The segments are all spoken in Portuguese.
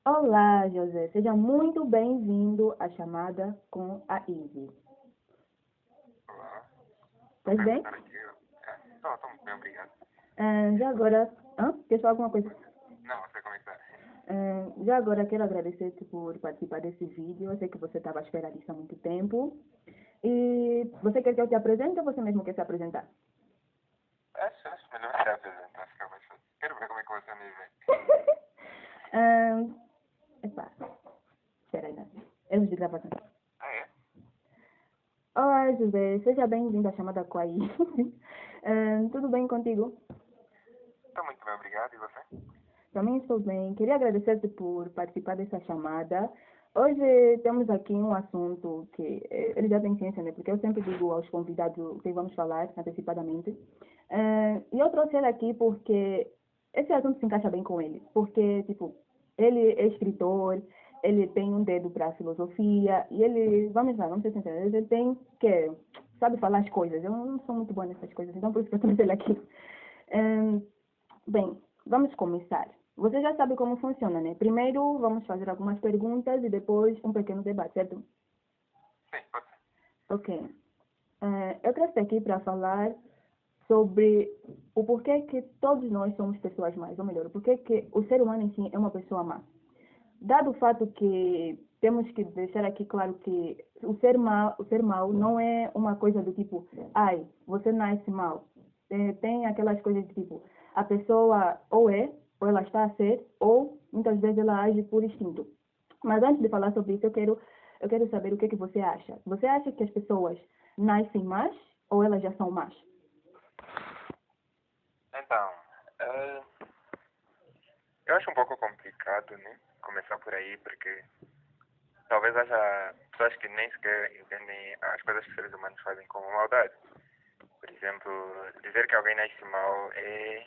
Olá, José. Seja muito bem-vindo à chamada com a Izzy. Olá, Estás prazer bem? estar aqui. Estou muito bem, obrigado. Já agora... Queres falar alguma coisa? Não, não sei como é que está. Já agora quero agradecer-te por participar desse vídeo. Eu sei que você estava à espera disso há muito tempo. E você quer que eu te apresente ou você mesmo quer se apresentar? Acho melhor se apresentar, fica mais fácil. Quero ver como é que você me vê. Ahn, Epá, espera aí, né? Erros de gravação. Ah, é? Olá, José. Seja bem-vindo à chamada com a Izzy. Tudo bem contigo? Estou muito bem, obrigado. E você? Também estou bem. Queria agradecer-te por participar dessa chamada. Hoje temos aqui um assunto que ele já tem ciência, né? Porque eu sempre digo aos convidados o que vamos falar antecipadamente. E eu trouxe ele aqui porque esse assunto se encaixa bem com ele. Porque, tipo, ele é escritor, ele tem um dedo para a filosofia e ele, vamos lá, vamos ser sinceros, ele tem que, sabe falar as coisas. Eu não sou muito boa nessas coisas, então por isso que eu trouxe ele aqui. Ahn, Bem, vamos começar. Você já sabe como funciona, né? Primeiro vamos fazer algumas perguntas e depois um pequeno debate, certo? Sim, pode ser. Ok. Eu trouxe aqui para falar sobre o porquê que todos nós somos pessoas más, ou melhor, o porquê que o ser humano em si é uma pessoa má. Dado o fato que temos que deixar aqui claro que o ser mau não é uma coisa do tipo, ai, você nasce mal. Tem aquelas coisas do tipo, a pessoa ou é, ou ela está a ser, ou muitas vezes ela age por instinto. Mas antes de falar sobre isso, eu quero saber o que é que você acha. Você acha que as pessoas nascem más ou elas já são más? Então, eh, eu acho um pouco complicado, né? Começar por aí, porque talvez haja pessoas que nem sequer entendem as coisas que os seres humanos fazem como maldade. Por exemplo, dizer que alguém nasce mal é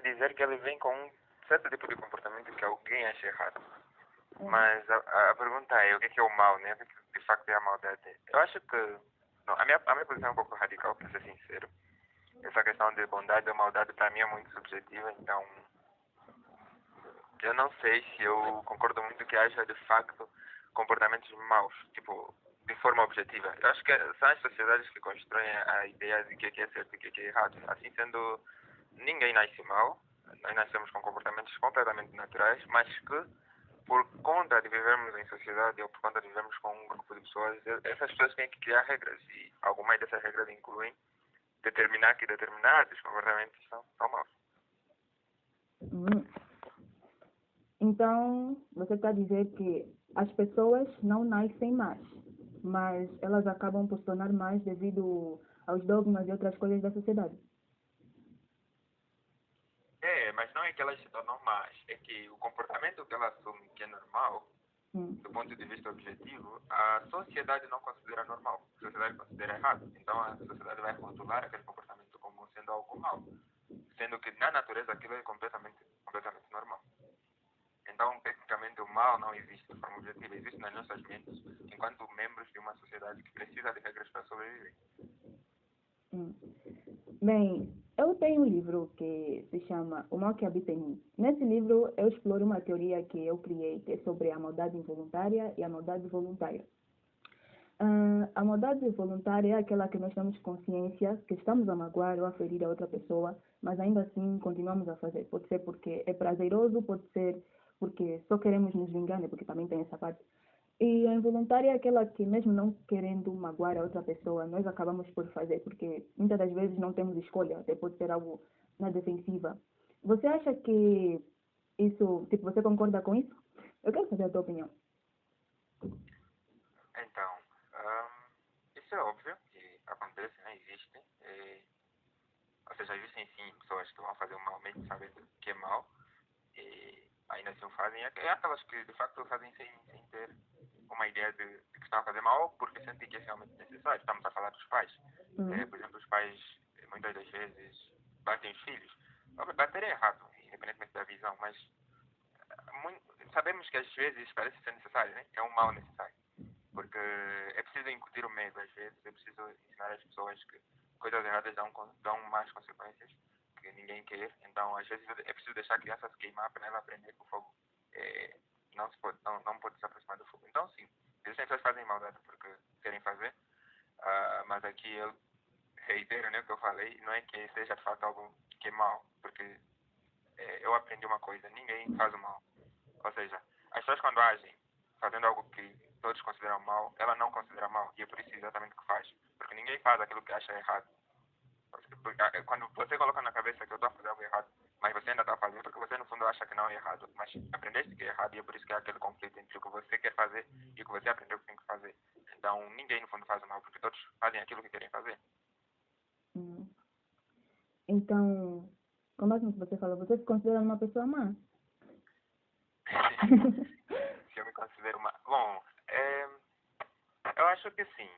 dizer que ele vem com um certo tipo de comportamento que alguém acha errado. Mas a pergunta é, o que é o mal, né? O que é que de facto é a maldade? Eu acho que... Não, a minha posição é um pouco radical, para ser sincero. Essa questão de bondade ou maldade para mim é muito subjetiva, então eu não sei se eu concordo muito que haja de facto comportamentos maus, tipo, de forma objetiva. Eu acho que são as sociedades que constroem a ideia de que é certo e que é errado. Assim sendo, ninguém nasce mal, nós nascemos com comportamentos completamente naturais, mas que por conta de vivermos em sociedade ou por conta de vivermos com um grupo de pessoas, essas pessoas têm que criar regras e algumas dessas regras incluem determinar que determinados comportamentos são maus. Hum. Então, você está a dizer que as pessoas não nascem más, mas elas acabam por se tornar más devido aos dogmas e outras coisas da sociedade. É, mas não é que elas se tornam más, é que o comportamento que ela assume que é normal, Hum. do ponto de vista objetivo, a sociedade não considera normal. A sociedade considera errado. Então a sociedade vai rotular aquele comportamento como sendo algo mal, sendo que na natureza aquilo é completamente normal. Então, tecnicamente, o mal não existe de forma objetiva, existe nas nossas mentes, enquanto membros de uma sociedade que precisa de regras para sobreviver. Hum. Bem, eu tenho um livro que se chama O Mal que Habita em Mim. Nesse livro, eu exploro uma teoria que eu criei, que é sobre a maldade involuntária e a maldade voluntária. A maldade voluntária é aquela que nós temos consciência que estamos a magoar ou a ferir a outra pessoa, mas ainda assim continuamos a fazer. Pode ser porque é prazeroso, pode ser porque só queremos nos vingar, né? Porque também tem essa parte. E a involuntária é aquela que, mesmo não querendo magoar a outra pessoa, nós acabamos por fazer, porque muitas das vezes não temos escolha, até pode ser algo na defensiva. Você acha que isso, tipo, você concorda com isso? Eu quero saber a tua opinião. Então, isso é óbvio que acontece, né? Existe. Ou seja, existem sim pessoas que vão fazer o mal mesmo sabendo que é mal e ainda assim o fazem. É aquelas que de facto o fazem sem ter uma ideia de que estão a fazer mal porque sentem que é realmente necessário. Estamos a falar dos pais. Uhum. Por exemplo, os pais muitas das vezes batem os filhos. Óbvio, bater é errado, independentemente da visão, mas sabemos que às vezes parece ser necessário, né? É um mal necessário. Porque é preciso incutir o medo, às vezes, é preciso ensinar as pessoas que coisas erradas dão más consequências que ninguém quer. Então, às vezes, é preciso deixar a criança se queimar para ela aprender que o fogo é, não pode se aproximar do fogo. Então, sim, existem pessoas que fazem maldade porque querem fazer, mas aqui eu reitero, né, o que eu falei, não é que seja de fato algo que é mau, porque eu aprendi uma coisa, ninguém faz o mal. Ou seja, as pessoas quando agem fazendo algo que todos consideram mal, ela não considera mal, e é por isso exatamente o que faz. Porque ninguém faz aquilo que acha errado. Quando você coloca na cabeça que eu estou a fazer algo errado, mas você ainda está a fazer, porque você no fundo acha que não é errado, mas aprendeste que é errado, e é por isso que há aquele conflito entre o que você quer fazer e o que você aprendeu que tem que fazer. Então, ninguém no fundo faz o mal, porque todos fazem aquilo que querem fazer. Hum. Então, com base no que você falou, você se considera uma pessoa má? Se eu me considero uma... Bom, eu acho que sim.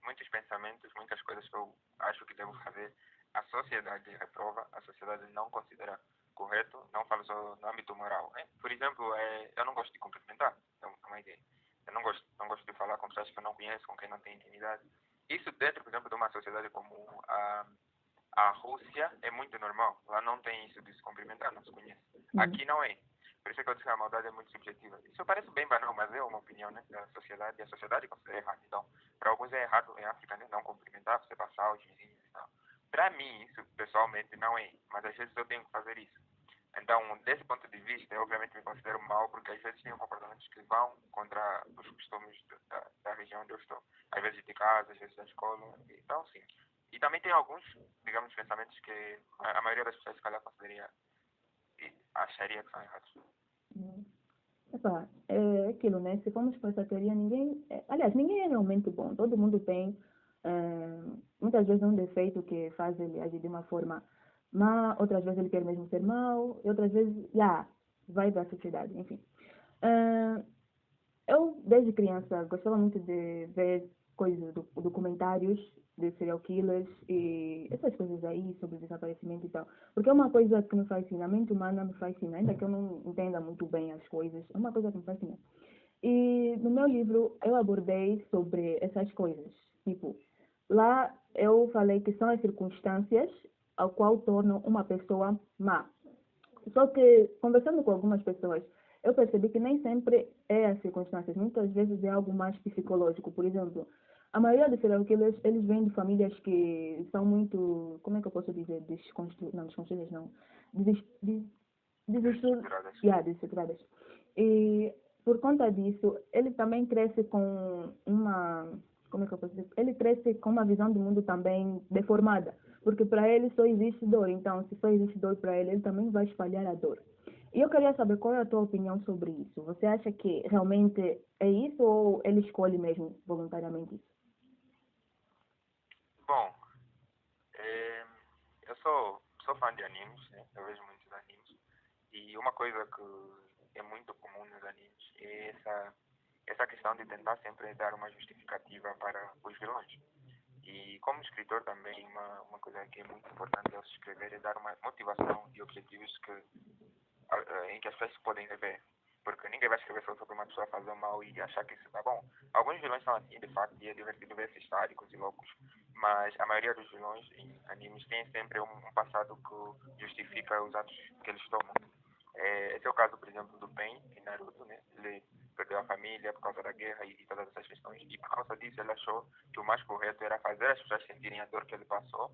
Muitos pensamentos, muitas coisas que eu acho que devo fazer, a sociedade reprova, a sociedade não considera correto, não falo só no âmbito moral. Né? Por exemplo, eu não gosto de cumprimentar, é uma ideia. Eu não gosto de falar com pessoas que eu não conheço, com quem não tenho intimidade. Isso dentro, por exemplo, de uma sociedade como a Rússia é muito normal. Lá não tem isso de se cumprimentar, não se conhece. Aqui não é. Por isso é que eu disse que a maldade é muito subjetiva. Isso parece bem banal, mas é uma opinião, né, da sociedade, e a sociedade considera errado. Então, para alguns é errado em África, né, não cumprimentar, você passar os vizinhos e tal. Para mim, isso pessoalmente não é, mas às vezes eu tenho que fazer isso. Então, desse ponto de vista, eu obviamente me considero mal, porque às vezes tenho comportamentos que vão contra os costumes da região onde eu estou. Às vezes de casa, às vezes da escola. Então, sim. E também tem alguns, digamos, pensamentos que a maioria das pessoas, se calhar, consideraria e acharia que são errados. Epá, é aquilo, né? Se formos para essa teoria, aliás, ninguém é realmente bom. Todo mundo tem, muitas vezes, um defeito que faz ele agir de uma forma má, outras vezes ele quer mesmo ser mau, e outras vezes, vai da sociedade, enfim. Eu, desde criança, gostava muito de ver coisas, documentários de serial killers e essas coisas aí sobre desaparecimento e tal. Porque é uma coisa que me fascina, a mente humana me fascina, ainda que eu não entenda muito bem as coisas, é uma coisa que me fascina. E no meu livro eu abordei sobre essas coisas. Tipo, lá eu falei que são as circunstâncias ao qual tornam uma pessoa má. Só que, conversando com algumas pessoas, eu percebi que nem sempre é as circunstâncias. Muitas vezes é algo mais psicológico. Por exemplo, a maioria dos serial killers, eles vêm de famílias que são muito, como é que eu posso dizer, desconstruídas não, desestruturadas. E por conta disso, ele também cresce com uma, como é que eu posso dizer, ele cresce com uma visão do mundo também deformada. Porque para ele só existe dor, então se só existe dor para ele, ele também vai espalhar a dor. E eu queria saber qual é a tua opinião sobre isso. Você acha que realmente é isso ou ele escolhe mesmo voluntariamente isso? Bom, eu sou fã de animes, né? Eu vejo muitos animes. E uma coisa que é muito comum nos animes é essa questão de tentar sempre dar uma justificativa para os vilões. E como escritor também, uma coisa que é muito importante ao se escrever é dar uma motivação e objetivos em que as pessoas podem ver. Porque ninguém vai escrever só sobre uma pessoa fazer mal e achar que isso está bom. Alguns vilões são assim, de facto, e é divertido ver esses sádicos e loucos. Mas a maioria dos vilões em animes tem sempre um passado que justifica os atos que eles tomam. Esse é o caso, por exemplo, do Pain em Naruto, né? Ele perdeu a família por causa da guerra e todas essas questões. E por causa disso ele achou que o mais correto era fazer as pessoas sentirem a dor que ele passou,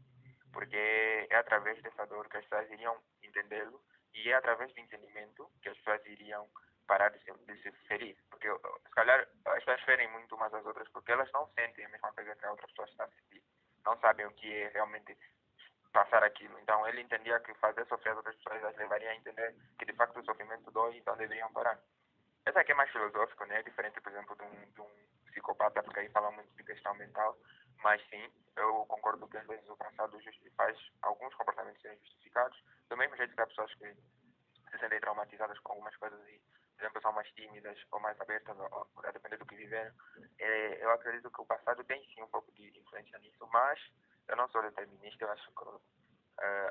porque é através dessa dor que as pessoas iriam entendê-lo e é através do entendimento que as pessoas iriam parar de se ferir. Porque, se calhar, as pessoas ferem muito umas às outras porque elas não sentem a mesma coisa que a outra pessoa está a sentir. Não sabem o que é realmente passar aquilo. Então, ele entendia que fazer sofrer as outras pessoas as levaria a entender que, de facto, o sofrimento dói, então deveriam parar. Essa aqui é mais filosófico, né? É diferente, por exemplo, de um psicopata, porque aí fala muito de questão mental. Mas, sim, eu concordo que, às vezes, o passado faz alguns comportamentos serem justificados, do mesmo jeito que há pessoas que se sentem traumatizadas com algumas coisas e, por exemplo, são mais tímidas ou mais abertas, a depender do que viveram. Eu acredito que o passado tem, sim, um pouco de influência nisso, mas eu não sou determinista, eu acho que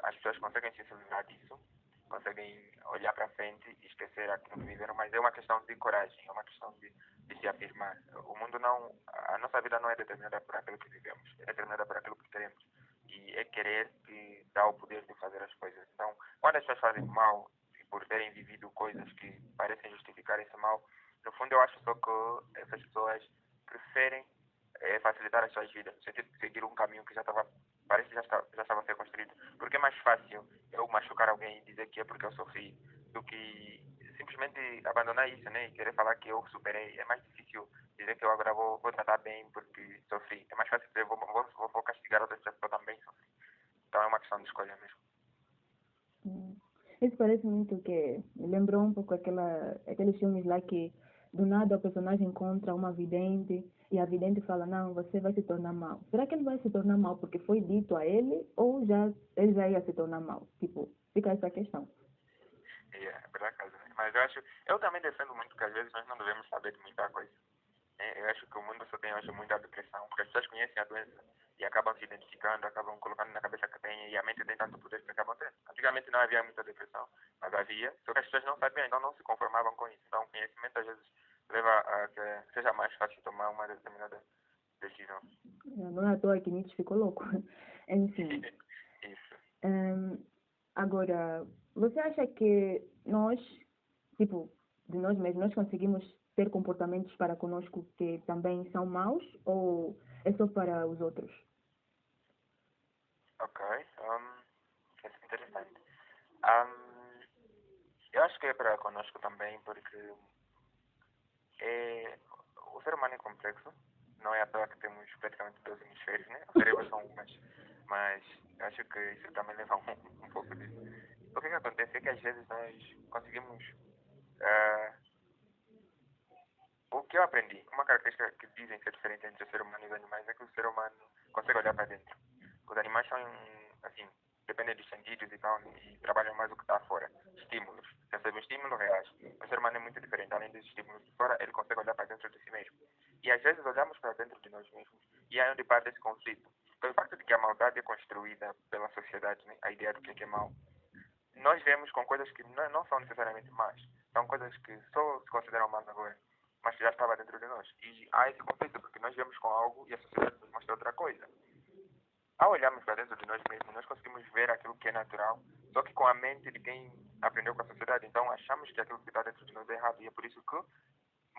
as pessoas conseguem se livrar disso, conseguem olhar para frente e esquecer aquilo que viveram, mas é uma questão de coragem, é uma questão de se afirmar. O mundo não, a nossa vida não é determinada por aquilo que vivemos, é determinada por aquilo que queremos. E é querer que dá o poder de fazer as coisas. Então, quando as pessoas fazem mal, por terem vivido coisas que parecem mau. No fundo, eu acho só que essas pessoas preferem facilitar as suas vidas, no sentido de seguir um caminho que parece que já estava a ser construído. Porque é mais fácil eu machucar alguém e dizer que é porque eu sofri, do que simplesmente abandonar isso, né? E querer falar que eu superei. É mais difícil dizer que eu agora vou tratar bem porque sofri. É mais fácil dizer vou castigar outras pessoas que eu também sofri. Então é uma questão de escolha mesmo. Isso parece muito que me lembrou um pouco aqueles filmes lá que do nada o personagem encontra uma vidente e a vidente fala, não, você vai se tornar mal. Será que ele vai se tornar mal porque foi dito a ele ou ele já ia se tornar mal? Tipo, fica essa questão. É por acaso, né? Mas eu também defendo muito que às vezes nós não devemos saber de muita coisa. Eu acho que o mundo só tem hoje muita depressão, porque as pessoas conhecem a doença e acabam se identificando, acabam colocando na cabeça que tem, e a mente tem tanto poder que acabam tendo. Antigamente não havia muita depressão, mas havia, só que as pessoas não sabiam, então não se conformavam com isso. Então o conhecimento às vezes leva a que seja mais fácil tomar uma determinada decisão. Não é à toa que Nietzsche ficou louco. Enfim. Isso. Agora, você acha que nós, tipo, de nós mesmos, nós conseguimos ter comportamentos para conosco que também são maus ou é só para os outros? Ok, isso é interessante. Um, eu acho que é para conosco também, porque o ser humano é complexo. Não é à toa que temos praticamente 12 hemisférios, né? Os cérebros são mas acho que isso também leva um pouco disso. O que acontece é que às vezes nós conseguimos. ah, o que eu aprendi, uma característica que dizem ser diferente entre o ser humano e os animais é que o ser humano consegue olhar para dentro. Os animais são, assim, dependem dos sentidos e tal, e trabalham mais o que está fora. Estímulos. Recebem estímulos reais. O ser humano é muito diferente. Além dos estímulos de fora, ele consegue olhar para dentro de si mesmo. E às vezes olhamos para dentro de nós mesmos e é onde parte esse conflito. Pelo facto de que a maldade é construída pela sociedade, né? A ideia do que é mal, nós vemos com coisas que não são necessariamente más. São coisas que só se consideram más agora, mas que já estava dentro de nós. E há esse conflito, porque nós vemos com algo e a sociedade nos mostra outra coisa. Ao olharmos para dentro de nós mesmos, nós conseguimos ver aquilo que é natural, só que com a mente de quem aprendeu com a sociedade. Então achamos que aquilo que está dentro de nós é errado. E é por isso que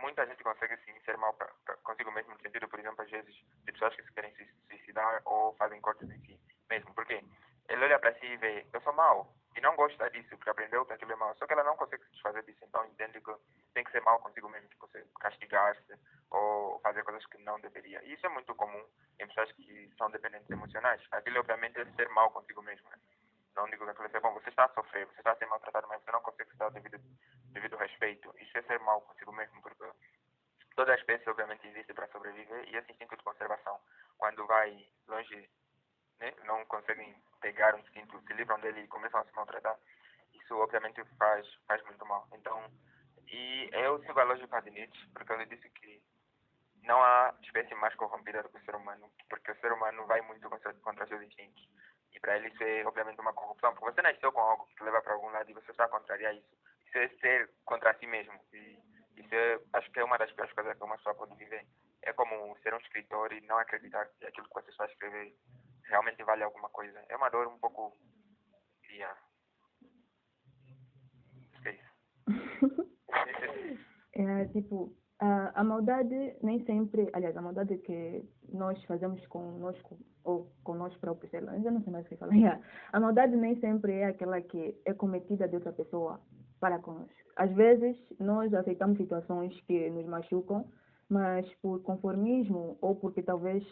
muita gente consegue sim ser mal consigo mesmo, no sentido, por exemplo, às vezes, de pessoas que se querem se suicidar ou fazem cortes em si mesmo. Por quê? Ele olha para si e vê, eu sou mau, e não gosta disso, porque aprendeu que aquilo é mau. Só que ela não consegue se desfazer disso, então entende que tem que ser mal consigo mesmo, tipo, castigar-se ou fazer coisas que não deveria. E isso é muito comum em pessoas que são dependentes emocionais. Aquilo, obviamente, é ser mal consigo mesmo, né? Não digo que aquilo é bom, você está a sofrer, você está a ser maltratado, mas você não consegue se dar devido respeito. Isso é ser mal consigo mesmo, porque toda a espécie, obviamente, existe para sobreviver e esse instinto de conservação, quando vai longe, né, não conseguem pegar um instinto, se livram dele e começam a se maltratar, isso obviamente faz muito mal. Então, e eu sigo a lógica de Nietzsche, porque ele disse que não há espécie mais corrompida do que o ser humano, porque o ser humano vai muito contra seus instintos. E para ele isso é obviamente uma corrupção, porque você nasceu com algo que te leva para algum lado e você está a contrariar isso. Isso é ser contra si mesmo. E isso acho que é uma das piores coisas que uma pessoa pode viver. É como ser um escritor e não acreditar que aquilo que você está a escrever realmente vale alguma coisa. É uma dor um pouco. Yeah. Acho que é isso. Tipo, a maldade nem sempre, aliás, a maldade que nós fazemos conosco ou com nós próprios, sei lá, eu já não sei mais o que falar. A maldade nem sempre é aquela que é cometida de outra pessoa para conosco. Às vezes, nós aceitamos situações que nos machucam, mas por conformismo ou porque talvez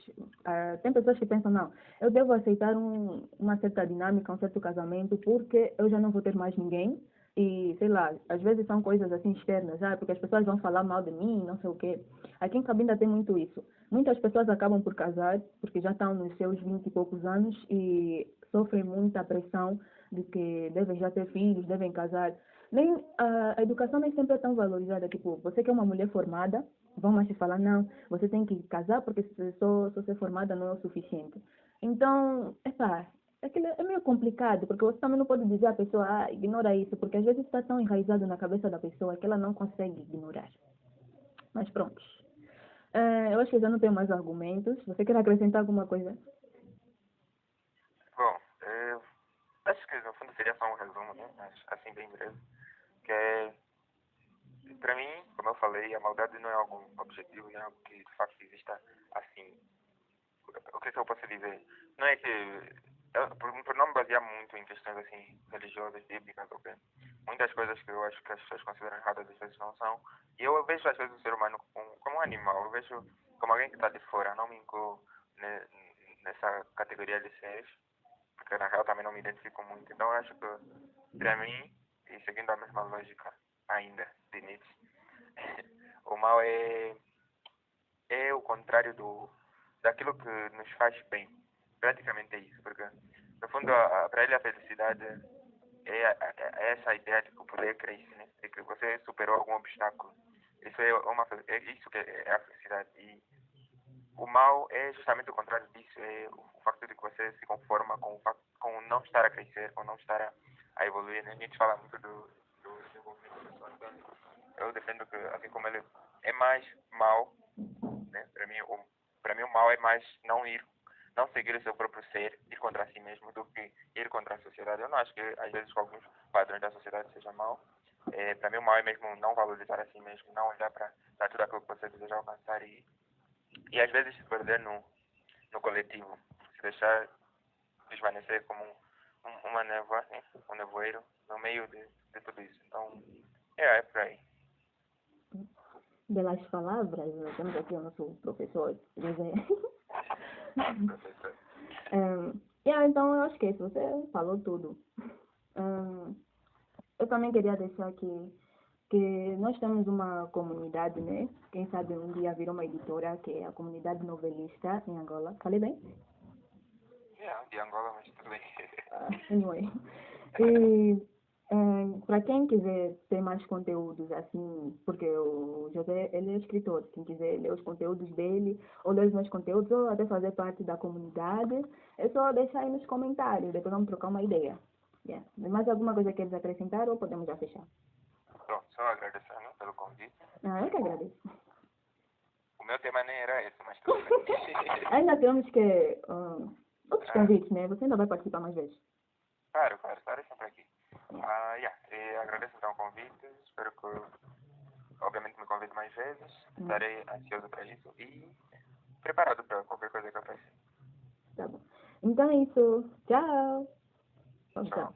tem pessoas que pensam, não, eu devo aceitar uma certa dinâmica, um certo casamento, porque eu já não vou ter mais ninguém. E, sei lá, às vezes são coisas assim externas, porque as pessoas vão falar mal de mim, não sei o quê. Aqui em Cabinda tem muito isso. Muitas pessoas acabam por casar porque já estão nos seus 20 e poucos anos e sofrem muita pressão de que devem já ter filhos, devem casar. Nem, a educação nem sempre é tão valorizada. Tipo, você que é uma mulher formada, vão mais te falar, não, você tem que casar porque só ser formada não é o suficiente. Então, aquilo é meio complicado, porque você também não pode dizer à pessoa, ignora isso, porque às vezes está tão enraizado na cabeça da pessoa que ela não consegue ignorar. Mas pronto. Eu acho que eu já não tenho mais argumentos. Você quer acrescentar alguma coisa? Bom, acho que no fundo seria só um resumo, né? Mas assim bem breve. Que é, para mim, como eu falei, a maldade não é algo objetivo, não é algo que de facto exista assim. O que é que eu posso dizer? Não é que por não me basear muito em questões assim religiosas, bíblicas, ok? Muitas coisas que eu acho que as pessoas consideram erradas às vezes não são. E eu vejo às vezes o ser humano como um animal, eu vejo como alguém que está de fora, não me incluo nessa categoria de seres, porque na real também não me identifico muito. Então eu acho que para mim, e seguindo a mesma lógica ainda de Nietzsche, o mal é o contrário daquilo que nos faz bem. Praticamente é isso, porque no fundo para ele a felicidade é essa ideia de que o poder cresce, né? De que você superou algum obstáculo. Isso é isso que é a felicidade. E o mal é justamente o contrário disso, é o facto de que você se conforma com não estar a crescer, com não estar a evoluir, né? A gente fala muito do desenvolvimento pessoal, então eu defendo que assim como ele é mais mal, né? Para mim o mal é mais não seguir o seu próprio ser, ir contra si mesmo, do que ir contra a sociedade. Eu não acho que às vezes com alguns padrões da sociedade seja mal. Para mim o mal é mesmo não valorizar a si mesmo, não olhar para tudo aquilo que você deseja alcançar e às vezes se perder no coletivo, se deixar desvanecer como uma névoa, né? Um nevoeiro no meio de tudo isso. Então, é por aí. Belas palavras, temos aqui o nosso professor José. Professor. Então eu acho que isso, você falou tudo. Eu também queria deixar que nós temos uma comunidade, né? Quem sabe um dia virou uma editora, que é a comunidade novelista em Angola. Falei bem? De Angola, mas tudo bem. Anyway. E para quem quiser ter mais conteúdos assim, porque o José, ele é escritor, quem quiser ler os conteúdos dele, ou ler os meus conteúdos, ou até fazer parte da comunidade, é só deixar aí nos comentários, depois vamos trocar uma ideia. Yeah. Mais alguma coisa que queres acrescentar ou podemos já fechar? Pronto, só agradecendo pelo convite. Eu que agradeço. O meu tema nem era esse, mas tudo bem. Ainda temos que outros convites, né? Você ainda vai participar mais vezes. Claro, estarei sempre aqui. E agradeço então o convite, espero que obviamente me convide mais vezes, estarei ansioso para isso e preparado para qualquer coisa que apareça. Tá bom. Então é isso. Tchau. Tchau. Tchau.